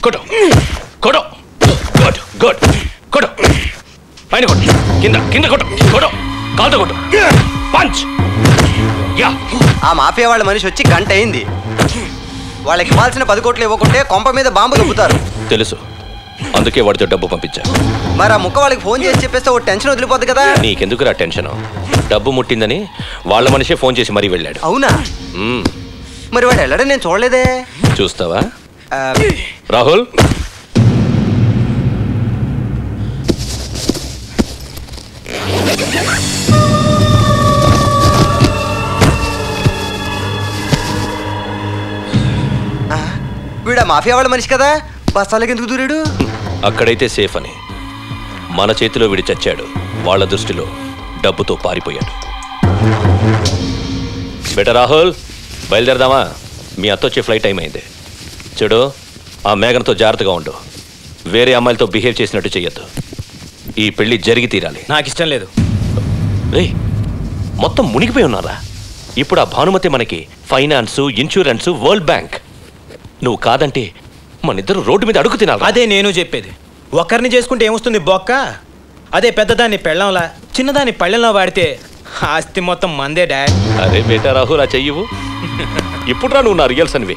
కొట్టు కొట్టు good good కొట్టు పైన కొట్టు కింద కింద కొట్టు కొట్టు కాలుతో కొట్టు పంచ్ యా. ఆ మాఫియా వాళ్ళ మనిషి వచ్చి గంట అయింది. వాళ్ళకి ఇవ్వాల్సిన 10 కోట్లు ఇవ్వకుంటే కొంప మీద బాంబు దుబ్బుతారు. తెలుసు, అందుకే వాడితో డబ్బు పంపించా. మరి ఆ ముక్క వాళ్ళకి ఫోన్ చేసి చెప్పేస్తే ఓ టెన్షన్ వదిలిపోద్ది కదా. నీకెందుకురా టెన్షన్? డబ్బు ముట్టిందని వాళ్ళ మనిషే ఫోన్ చేసి మరీ వెళ్ళాడు. అవునా? మరి వాడు వెళ్ళడం నేను చూడలేదే. చూస్తావా? రాహుల్, వీడా మాఫియా వాళ్ళ మనిషి కదా, బస్తాలకి ఎందుకు దూరాడు? అక్కడైతే సేఫ్ అని. మన చేతిలో వీడి చచ్చాడు, వాళ్ళ దృష్టిలో డబ్బుతో పారిపోయాడు. బేటా రాహుల్, బయలుదేరదామా? మీ అత్తొచ్చే ఫ్లైట్ టైం అయింది. చూడు, ఆ మేఘనతో జాగ్రత్తగా ఉండు. వేరే అమ్మాయిలతో బిహేవ్ చేసినట్టు చెయ్యొద్దు. ఈ పెళ్లి జరిగి తీరాలి. నాకు ఇష్టం లేదు. రే, మొత్తం మునిగిపోయి ఉన్నారా? ఇప్పుడు ఆ భానుమతి మనకి ఫైనాన్సు, ఇన్సూరెన్సు, వరల్డ్ బ్యాంక్. నువ్వు కాదంటే మనిద్దరు రోడ్డు మీద అడుగు తినాలి. అదే నేను చెప్పేది. ఒకరిని చేసుకుంటే ఏమొస్తుంది బొక్క? అదే పెద్దదాన్ని పెళ్ళంలా చిన్నదాన్ని పళ్ళెంలో వాడితే ఆస్తి మొత్తం మందే డాడ్. అరే బేటా రాహుల్, ఆ చెయ్యవు. ఇప్పుడు రా నువ్వు నా రియల్స్ అనివి.